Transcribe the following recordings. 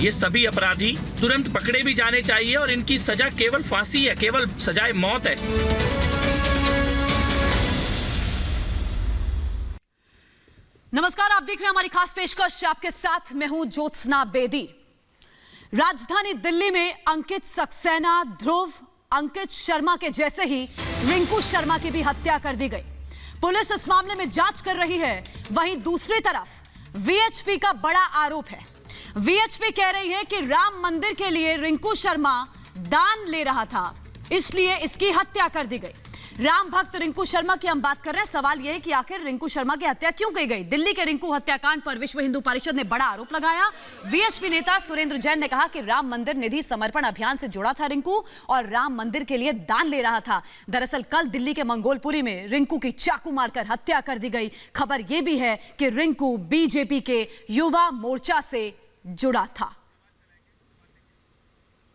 ये सभी अपराधी तुरंत पकड़े भी जाने चाहिए और इनकी सजा केवल फांसी है, केवल सजाए मौत है। नमस्कार, आप देख रहे हैं हमारी खास पेशकश। आपके साथ मैं हूं ज्योत्सना बेदी। राजधानी दिल्ली में अंकित सक्सेना, ध्रुव, अंकित शर्मा के जैसे ही रिंकू शर्मा की भी हत्या कर दी गई। पुलिस इस मामले में जांच कर रही है। वहीं दूसरी तरफ वीएचपी का बड़ा आरोप है। वीएचपी कह रही है कि राम मंदिर के लिए रिंकू शर्मा दान ले रहा था, इसलिए इसकी हत्या कर दी गई। राम भक्त रिंकू शर्मा की हम बात कर रहे हैं। सवाल यह है कि आखिर रिंकू शर्मा की हत्या क्यों की गई। दिल्ली के रिंकू हत्याकांड पर विश्व हिंदू परिषद ने बड़ा आरोप लगाया। वीएचपी नेता सुरेंद्र जैन ने कहा कि राम मंदिर निधि समर्पण अभियान से जुड़ा था रिंकू और राम मंदिर के लिए दान ले रहा था। दरअसल कल दिल्ली के मंगोलपुरी में रिंकू की चाकू मारकर हत्या कर दी गई। खबर यह भी है कि रिंकू बीजेपी के युवा मोर्चा से जुड़ा था।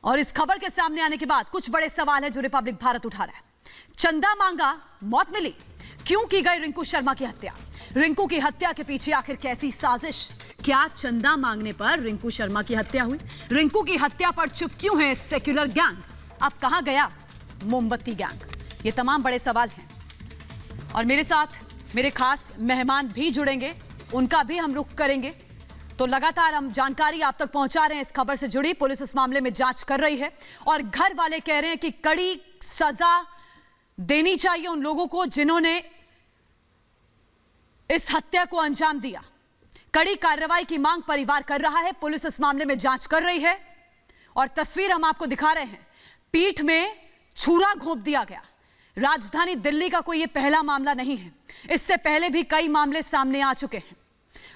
और इस खबर के सामने आने के बाद कुछ बड़े सवाल है जो रिपब्लिक भारत उठा रहा है। चंदा मांगा, मौत मिली, क्यों की गई रिंकू शर्मा की हत्या? रिंकू की हत्या के पीछे आखिर कैसी साजिश? क्या चंदा मांगने पर रिंकू शर्मा की हत्या हुई? रिंकू की हत्या पर चुप क्यों है सेक्युलर गैंग? अब कहां गया मोमबत्ती गैंग? ये तमाम बड़े सवाल हैं और मेरे साथ मेरे खास मेहमान भी जुड़ेंगे, उनका भी हम रुख करेंगे। तो लगातार हम जानकारी आप तक पहुंचा रहे हैं इस खबर से जुड़ी। पुलिस इस मामले में जांच कर रही है और घर वाले कह रहे हैं कि कड़ी सजा देनी चाहिए उन लोगों को जिन्होंने इस हत्या को अंजाम दिया। कड़ी कार्रवाई की मांग परिवार कर रहा है। पुलिस इस मामले में जांच कर रही है और तस्वीर हम आपको दिखा रहे हैं। पीठ में छुरा घोंप दिया गया। राजधानी दिल्ली का कोई यह पहला मामला नहीं है, इससे पहले भी कई मामले सामने आ चुके हैं।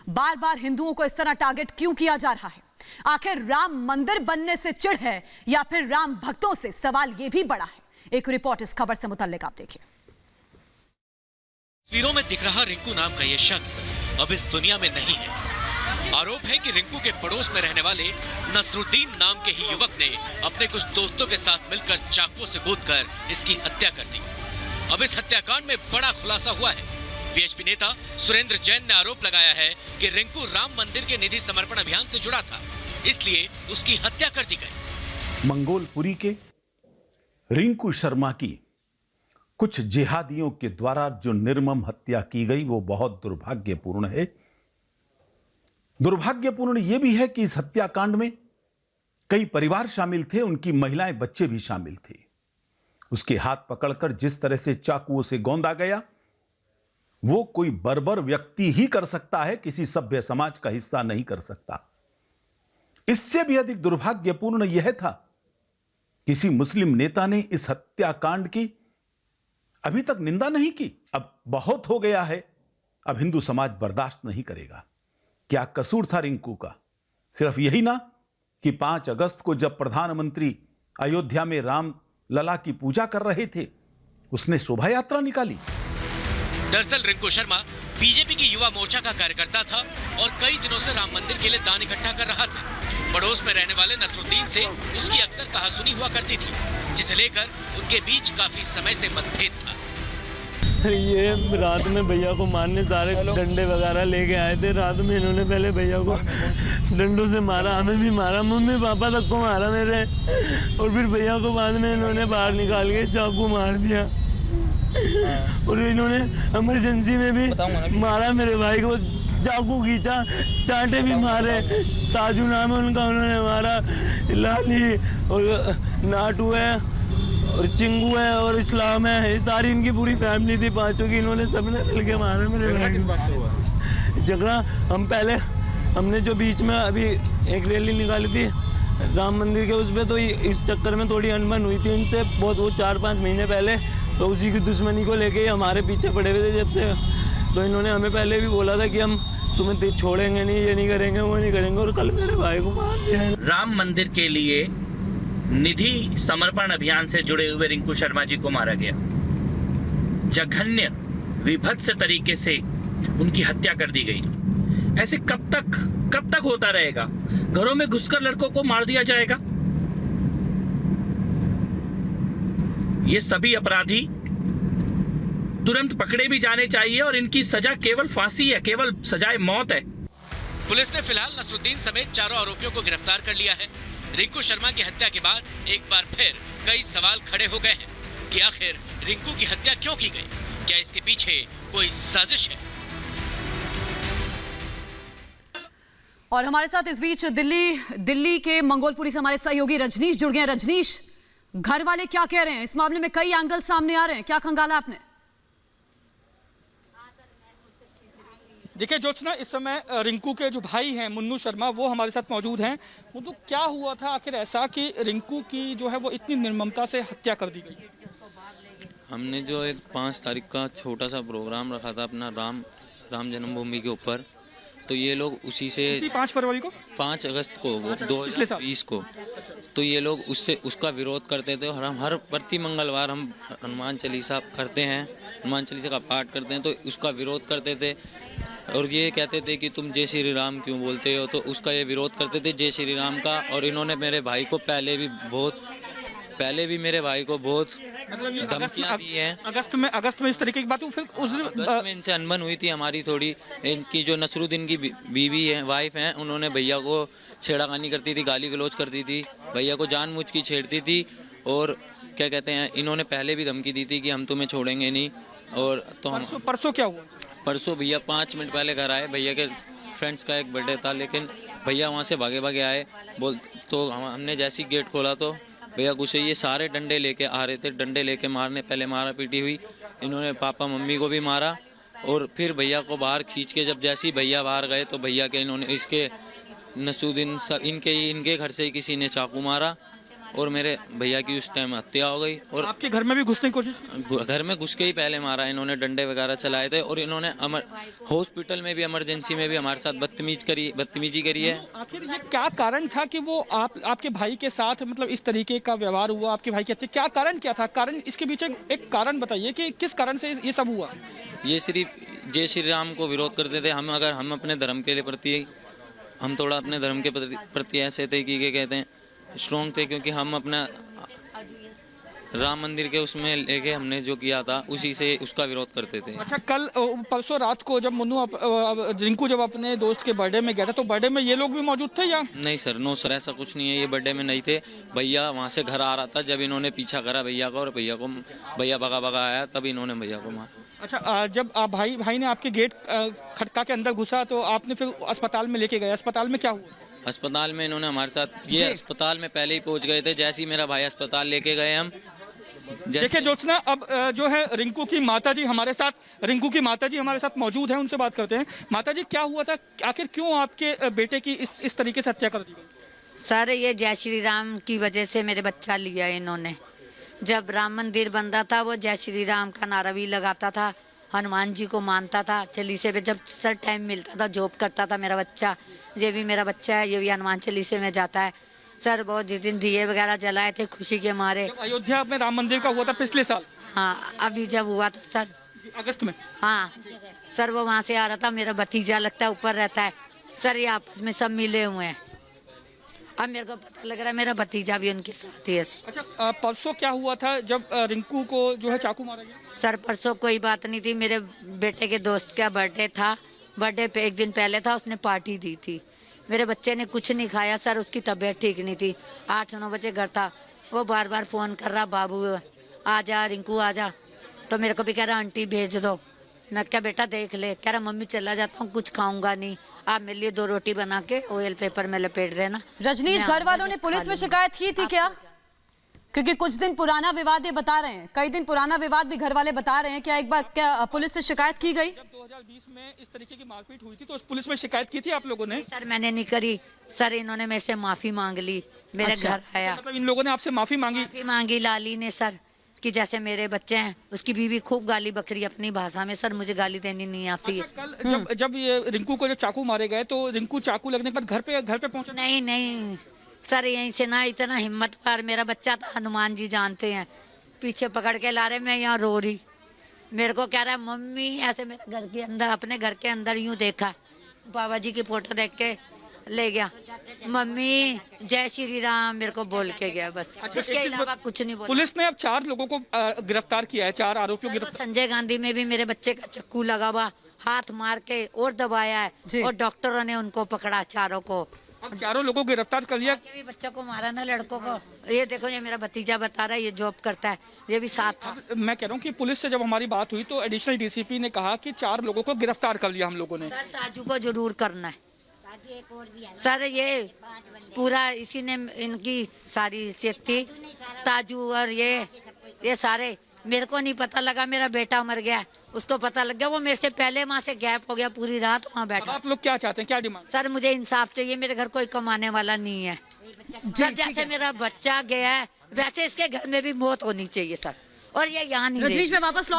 बार बार हिंदुओं को इस तरह टारगेट क्यों किया जा रहा है? आखिर राम मंदिर बनने से चिढ़ है या फिर राम भक्तों से? सवाल यह भी बड़ा है। एक रिपोर्ट इस खबर से मुतल्लिक आप देखिए। तस्वीरों में दिख रहा रिंकू नाम का यह शख्स अब इस दुनिया में नहीं है। आरोप है कि रिंकू के पड़ोस में रहने वाले नसरुद्दीन नाम के ही युवक ने अपने कुछ दोस्तों के साथ मिलकर चाकुओं से गोदकर इसकी हत्या कर दी। अब इस हत्याकांड में बड़ा खुलासा हुआ है। वीएचपी नेता सुरेंद्र जैन ने आरोप लगाया है कि रिंकू राम मंदिर के निधि समर्पण अभियान से जुड़ा था, इसलिए उसकी हत्या कर दी गई। मंगोलपुरी के रिंकू शर्मा की कुछ जिहादियों के द्वारा जो निर्मम हत्या की गई वो बहुत दुर्भाग्यपूर्ण है। दुर्भाग्यपूर्ण यह भी है कि इस हत्याकांड में कई परिवार शामिल थे, उनकी महिलाएं, बच्चे भी शामिल थे। उसके हाथ पकड़कर जिस तरह से चाकुओं से गोंदा गया वो कोई बर्बर व्यक्ति ही कर सकता है, किसी सभ्य समाज का हिस्सा नहीं कर सकता। इससे भी अधिक दुर्भाग्यपूर्ण यह था किसी मुस्लिम नेता ने इस हत्याकांड की अभी तक निंदा नहीं की। अब बहुत हो गया है, अब हिंदू समाज बर्दाश्त नहीं करेगा। क्या कसूर था रिंकू का? सिर्फ यही ना कि 5 अगस्त को जब प्रधानमंत्री अयोध्या में राम लला की पूजा कर रहे थे उसने शोभा यात्रा निकाली। दरअसल रिंकू शर्मा बीजेपी की युवा मोर्चा का कार्यकर्ता था और कई दिनों से राम मंदिर के लिए दान इकट्ठा कर रहा था। पड़ोस में रहने वाले नसरुद्दीन से उसकी अक्सर कहासुनी हुआ करती थी, जिसे लेकर उनके बीच काफी समय से मतभेद था। ये रात में भैया को मारने सारे डंडे वगैरह लेके आए थे। रात में इन्होंने पहले भैया को डंडों से मारा, हमें भी मारा, मम्मी पापा तक को मारा मेरे, और फिर भैया को बाद में इन्होंने बाहर निकाल के चाकू मार दिया। और इन्होंने इमरजेंसी में भी मारा मेरे भाई को, चाकू खींचा, चांटे भी मारे। ताजू नाम है उनका, उन्होंने मारा। लाली और नाटू है और चिंगू है और इस्लाम है, ये सारी इनकी पूरी फैमिली थी, 5 की। इन्होंने सबने मिलके मारा मेरे भाई को। झगड़ा हमने जो बीच में अभी एक रैली निकाली थी राम मंदिर के, उस पर तो इस चक्कर में थोड़ी अनबन हुई थी इनसे बहुत, वो 4-5 महीने पहले। तो उसी की दुश्मनी को लेके हमारे पीछे पड़े हुए थे जब से। तो इन्होंने हमें पहले भी बोला था कि हम तुम्हें छोड़ेंगे नहीं, ये नहीं करेंगे, वो नहीं करेंगे, और कल मेरे भाई को मार दिया। राम मंदिर के लिए निधि समर्पण अभियान से जुड़े हुए रिंकू शर्मा जी को मारा गया। जघन्य विभत्स तरीके से उनकी हत्या कर दी गई। ऐसे कब तक होता रहेगा? घरों में घुसकर लड़कों को मार दिया जाएगा। ये सभी अपराधी तुरंत पकड़े भी जाने चाहिए और इनकी सजा केवल फांसी है, केवल सजाए मौत है। पुलिस ने फिलहाल नसरुद्दीन समेत चारों आरोपियों को गिरफ्तार कर लिया है। रिंकू शर्मा की हत्या के बाद एक बार फिर कई सवाल खड़े हो गए हैं कि आखिर रिंकू की हत्या क्यों की गई? क्या इसके पीछे कोई साजिश है? और हमारे साथ इस बीच दिल्ली के मंगोलपुरी से हमारे सहयोगी रजनीश जुड़ गए हैं। रजनीश, घर वाले क्या कह रहे हैं इस मामले में? कई एंगल सामने आ रहे हैं, क्या खंगाला आपने? देखिए ज्योत्सना, इस समय रिंकू के जो भाई हैं मुन्नू शर्मा, वो हमारे साथ मौजूद हैं। मुन्नू, क्या हुआ था आखिर ऐसा कि रिंकू की जो है वो इतनी निर्ममता से हत्या कर दी गई? हमने जो एक 5 तारीख का छोटा सा प्रोग्राम रखा था अपना राम जन्मभूमि के ऊपर, तो ये लोग उसी से 5 फरवरी को, 5 अगस्त को, वो 2020 को, तो ये लोग उसका विरोध करते थे। और हम हर प्रति मंगलवार हम हनुमान चालीसा करते हैं, हनुमान चालीसा का पाठ करते हैं, तो उसका विरोध करते थे। और ये कहते थे कि तुम जय श्री राम क्यों बोलते हो, तो उसका ये विरोध करते थे जय श्री राम का। और इन्होंने मेरे भाई को पहले भी मेरे भाई को बहुत धमकियां दी हैं। अगस्त में इस तरीके की बात हुई। फिर उस अगस्त में इनसे अनबन हुई थी हमारी थोड़ी। इनकी जो नसरुद्दीन की बीवी है, वाइफ हैं, उन्होंने भैया को छेड़खानी करती थी, गाली गलौज करती थी, भैया को जानबूझ की छेड़ती थी। और क्या कहते हैं, इन्होंने पहले भी धमकी दी थी कि हम तुम्हें छोड़ेंगे नहीं। और तो हम परसों क्या हुआ? परसों भैया 5 मिनट पहले घर आए, भैया के फ्रेंड्स का एक बर्थडे था, लेकिन भैया वहाँ से भागे आए तो हमने जैसे ही गेट खोला तो भैया गुस्से, ये सारे डंडे लेके आ रहे थे, डंडे लेके मारने, पहले मारा पीटी हुई, इन्होंने पापा मम्मी को भी मारा। और फिर भैया को बाहर खींच के जब जैसे ही भैया बाहर गए तो भैया के इन्होंने इसके नसरुद्दीन इनके घर से ही किसी ने चाकू मारा और मेरे भैया की उस टाइम हत्या हो गई। और आपके घर में भी घुसने की कोशिश की? घर में घुस के ही पहले मारा, इन्होंने डंडे वगैरह चलाए थे। और इन्होंने हॉस्पिटल में भी, इमरजेंसी में भी हमारे साथ बदतमीजी करी है। आखिर ये क्या कारण था कि वो आपके भाई के साथ मतलब इस तरीके का व्यवहार हुआ? आपके भाई की हत्या, क्या कारण क्या था? कारण, इसके पीछे एक कारण बताइए कि किस कारण से ये सब हुआ? ये सिर्फ जय श्री राम को विरोध करते थे। हम अपने धर्म के प्रति, हम थोड़ा अपने धर्म के प्रति ऐसे थे कि क्या कहते हैं, स्ट्रॉन्ग थे, क्योंकि हम अपना राम मंदिर के उसमें लेके हमने जो किया था उसी से उसका विरोध करते थे। अच्छा, परसों रात को जब रिंकू जब अपने दोस्त के बर्थडे में गया था, तो बर्थडे में ये लोग भी मौजूद थे या नहीं? सर, नो सर, ऐसा कुछ नहीं है, ये बर्थडे में नहीं थे। भैया वहाँ से घर आ रहा था, जब इन्होंने पीछा करा भैया का और भैया भगा आया, तब इन्होंने भैया को मारा। अच्छा, जब भाई ने आपके गेट खटका के अंदर घुसा तो आपने फिर अस्पताल में लेके गए, अस्पताल में क्या हुआ? अस्पताल में इन्होंने हमारे साथ, ये अस्पताल में पहले ही पहुंच गए थे, जैसे ही मेरा भाई अस्पताल लेके गए हम। देखिए ज्योत्सना, अब जो है रिंकू की माताजी हमारे साथ मौजूद हैं, उनसे बात करते हैं। माताजी, क्या हुआ था? आखिर क्यों आपके बेटे की इस तरीके से हत्या कर दी गई? सर, ये जय श्री राम की वजह से मेरे बच्चा लिया इन्होंने। जब राम मंदिर बन रहा था, वो जय श्री राम का नारा भी लगाता था, हनुमान जी को मानता था। चालीसे पे जब सर टाइम मिलता था, जॉब करता था मेरा बच्चा, ये भी मेरा बच्चा है, ये भी हनुमान चालीसे में जाता है। सर, बहुत जिस दिन दिए वगैरह जलाए थे खुशी के मारे। अयोध्या में राम मंदिर का हुआ था पिछले साल? हाँ, अभी जब हुआ था सर, अगस्त में। हाँ सर, वो वहाँ से आ रहा था, मेरा भतीजा लगता है ऊपर रहता है सर, ये आपस में सब मिले हुए हैं। अब मेरे को पता लग रहा है मेरा भतीजा भी उनके साथ ही है। अच्छा, परसों क्या हुआ था जब रिंकू को जो है चाकू मारा गया? सर, परसों कोई बात नहीं थी, मेरे बेटे के दोस्त का बर्थडे था। बर्थडे पे एक दिन पहले था, उसने पार्टी दी थी। मेरे बच्चे ने कुछ नहीं खाया सर, उसकी तबीयत ठीक नहीं थी। 8-9 बजे घर था, वो बार बार फ़ोन कर रहा, बाबू आ जा, रिंकू आ जा। तो मेरे को भी कह रहा आंटी भेज दो। मैं क्या बेटा देख ले, कह रहा मम्मी चला जाता हूँ, कुछ खाऊंगा नहीं, आप मेरे लिए 2 रोटी बना के ऑयल पेपर में लपेट देना। रजनीश, घर वालों ने पुलिस में शिकायत की थी क्या? क्योंकि कुछ दिन पुराना विवाद ये बता रहे हैं, कई दिन पुराना विवाद भी घर वाले बता रहे हैं। क्या एक बार पुलिस से शिकायत की गई? जब 2020 में इस तरीके की मारपीट हुई थी तो पुलिस में शिकायत की थी आप लोगों ने? सर, मैंने नहीं करी सर, इन्होंने मेरे से माफी मांग ली, मेरे घर आया। मतलब इन लोगों ने आपसे माफी मांगी? लाली ने सर, कि जैसे मेरे बच्चे हैं, उसकी बीवी खूब गाली बकरी अपनी भाषा में। सर, मुझे गाली देनी नहीं आती है। कल जब ये रिंकू को जो चाकू मारे गए तो रिंकू चाकू लगने के बाद घर पे पहुंचा? नहीं सर, यहीं से ना इतना हिम्मत पर, मेरा बच्चा था, हनुमान जी जानते हैं, पीछे पकड़ के ला रहे, मैं यहाँ रो रही, मेरे को कह रहा है मम्मी, ऐसे मेरे घर के अंदर, अपने घर के अंदर यूं देखा, बाबा जी की फोटो देख के ले गया। मम्मी जय श्री राम मेरे को बोल के गया, बस इसके एक चीज अलावा कुछ नहीं बोला। पुलिस ने अब 4 लोगों को गिरफ्तार किया है, 4 आरोपियों को गिरफ्तार। संजय गांधी में भी मेरे बच्चे का चक्कू लगा हुआ, हाथ मार के और दबाया जी। है, और डॉक्टरों ने उनको पकड़ा चारों को। अब 4 लोगों को गिरफ्तार कर लिया। ये भी बच्चों को मारा ना, लड़कों को। ये देखो, ये मेरा भतीजा बता रहा है, ये जॉब करता है, ये भी साथ था। मैं कह रहा हूँ कि पुलिस से जब हमारी बात हुई तो एडिशनल डीसीपी ने कहा कि 4 लोगों को गिरफ्तार कर लिया हम लोगों ने। सर ताजू को जरूर करना है सर, ये पूरा इसी ने इनकी सारी हैसियत थी, ताजू और ये सारे। मेरे को नहीं पता लगा, मेरा बेटा मर गया, उसको पता लग गया, वो मेरे से पहले वहाँ से गैप हो गया, पूरी रात वहाँ अब बैठा। आप लोग क्या चाहते हैं, क्या डिमांड? सर मुझे इंसाफ चाहिए, मेरे घर कोई कमाने वाला नहीं है सर। जैसे मेरा बच्चा गया है वैसे इसके घर में भी मौत होनी चाहिए सर, और ये यहाँ नहीं रजनीश रहेगी। मैं वापस लौट